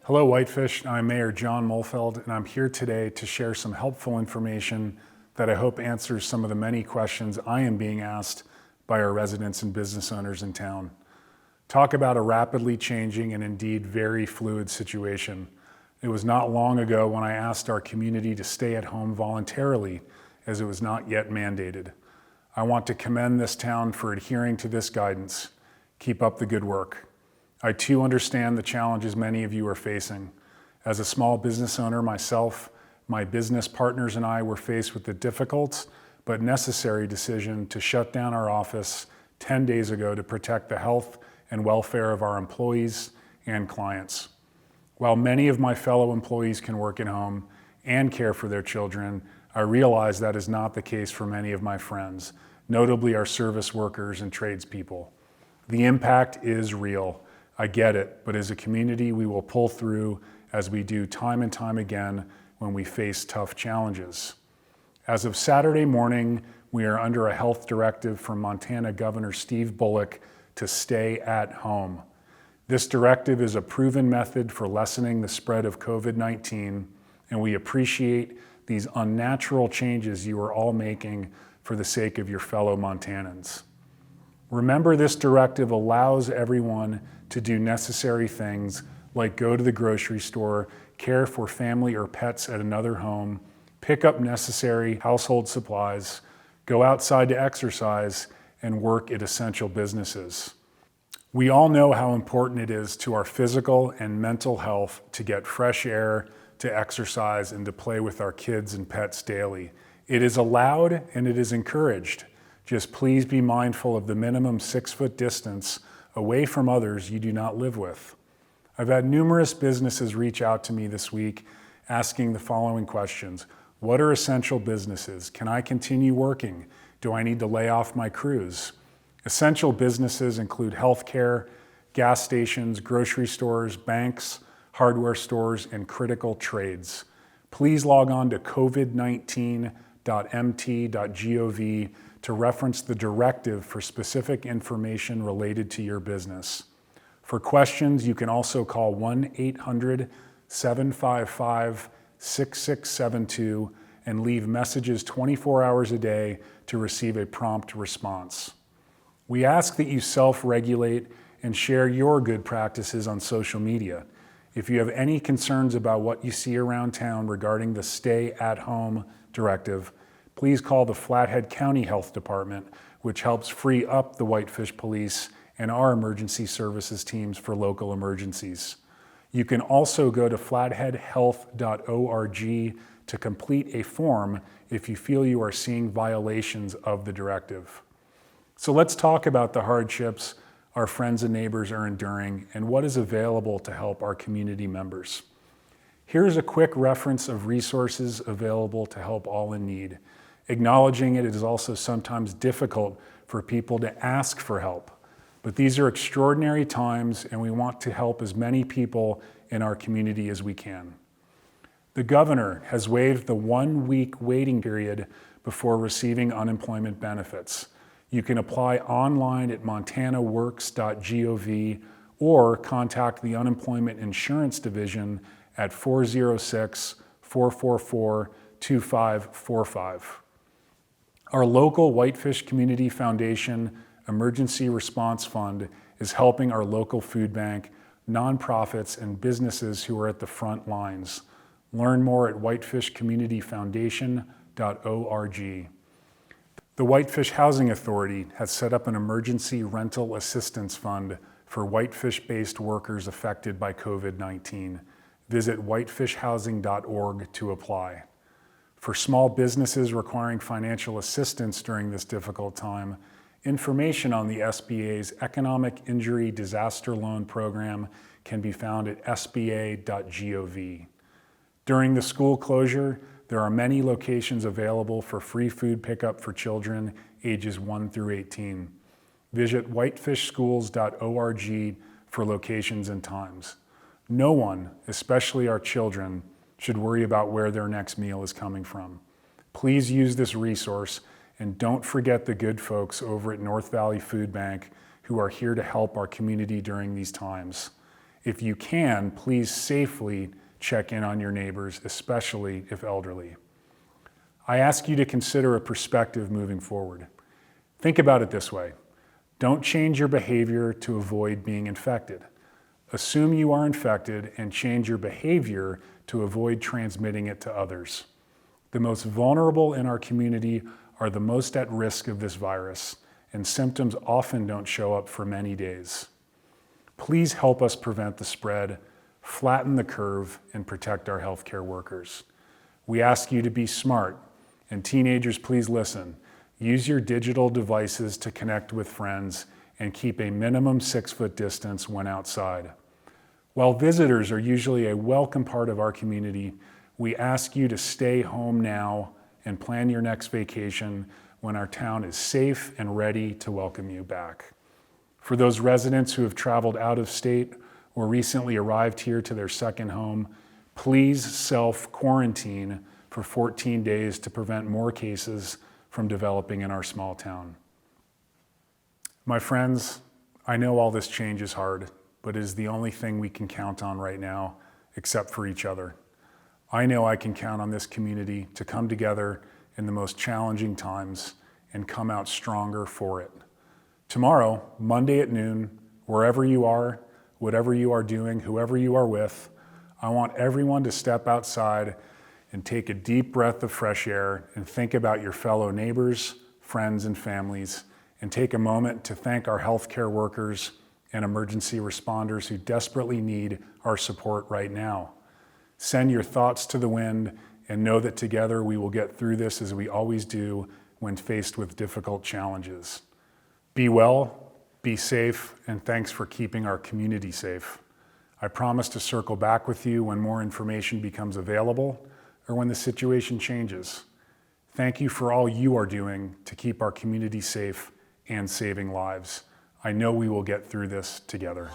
Hello, Whitefish. I'm Mayor John Mulfeld, and I'm here today to share some helpful information that I hope answers some of the many questions I am being asked by our residents and business owners in town. Talk about a rapidly changing and indeed very fluid situation. It was not long ago when I asked our community to stay at home voluntarily, as it was not yet mandated. I want to commend this town for adhering to this guidance. Keep up the good work. I too understand the challenges many of you are facing. As a small business owner myself, my business partners and I were faced with the difficult but necessary decision to shut down our office 10 days ago to protect the health and welfare of our employees and clients. While many of my fellow employees can work at home and care for their children, I realize that is not the case for many of my friends, notably our service workers and tradespeople. The impact is real. I get it, but as a community, we will pull through as we do time and time again when we face tough challenges. As of Saturday morning, we are under a health directive from Montana Governor Steve Bullock to stay at home. This directive is a proven method for lessening the spread of COVID-19, and we appreciate these unnatural changes you are all making for the sake of your fellow Montanans. Remember, this directive allows everyone to do necessary things like go to the grocery store, care for family or pets at another home, pick up necessary household supplies, go outside to exercise, and work at essential businesses. We all know how important it is to our physical and mental health to get fresh air, to exercise, and to play with our kids and pets daily. It is allowed and it is encouraged. Just please be mindful of the minimum 6-foot distance away from others you do not live with. I've had numerous businesses reach out to me this week asking the following questions. What are essential businesses? Can I continue working? Do I need to lay off my crews? Essential businesses include healthcare, gas stations, grocery stores, banks, hardware stores, and critical trades. Please log on to covid19.mt.gov to reference the directive for specific information related to your business. For questions, you can also call 1-800-755-6672 and leave messages 24 hours a day to receive a prompt response. We ask that you self-regulate and share your good practices on social media. If you have any concerns about what you see around town regarding the stay-at-home directive, please call the Flathead County Health Department, which helps free up the Whitefish Police and our emergency services teams for local emergencies. You can also go to flatheadhealth.org to complete a form if you feel you are seeing violations of the directive. So let's talk about the hardships our friends and neighbors are enduring and what is available to help our community members. Here's a quick reference of resources available to help all in need. Acknowledging it is also sometimes difficult for people to ask for help, but these are extraordinary times and we want to help as many people in our community as we can. The governor has waived the 1-week waiting period before receiving unemployment benefits. You can apply online at montanaworks.gov or contact the Unemployment Insurance Division at 406-444-2545. Our local Whitefish Community Foundation Emergency Response Fund is helping our local food bank, nonprofits, and businesses who are at the front lines. Learn more at whitefishcommunityfoundation.org. The Whitefish Housing Authority has set up an emergency rental assistance fund for Whitefish-based workers affected by COVID-19. Visit whitefishhousing.org to apply. For small businesses requiring financial assistance during this difficult time, information on the SBA's Economic Injury Disaster Loan Program can be found at sba.gov. During the school closure, there are many locations available for free food pickup for children ages 1 through 18. Visit whitefishschools.org for locations and times. No one, especially our children, should worry about where their next meal is coming from. Please use this resource and don't forget the good folks over at North Valley Food Bank who are here to help our community during these times. If you can, please safely check in on your neighbors, especially if elderly. I ask you to consider a perspective moving forward. Think about it this way. Don't change your behavior to avoid being infected. Assume you are infected and change your behavior to avoid transmitting it to others. The most vulnerable in our community are the most at risk of this virus, and symptoms often don't show up for many days. Please help us prevent the spread, flatten the curve, and protect our healthcare workers. We ask you to be smart, and teenagers, please listen. Use your digital devices to connect with friends and keep a minimum 6-foot distance when outside. While visitors are usually a welcome part of our community, we ask you to stay home now and plan your next vacation when our town is safe and ready to welcome you back. For those residents who have traveled out of state or recently arrived here to their second home, please self-quarantine for 14 days to prevent more cases from developing in our small town. My friends, I know all this change is hard, but it is the only thing we can count on right now, except for each other. I know I can count on this community to come together in the most challenging times and come out stronger for it. Tomorrow, Monday at noon, wherever you are, whatever you are doing, whoever you are with, I want everyone to step outside and take a deep breath of fresh air and think about your fellow neighbors, friends, and families, and take a moment to thank our healthcare workers and emergency responders who desperately need our support right now. Send your thoughts to the wind and know that together we will get through this as we always do when faced with difficult challenges. Be well, be safe, and thanks for keeping our community safe. I promise to circle back with you when more information becomes available or when the situation changes. Thank you for all you are doing to keep our community safe and saving lives. I know we will get through this together.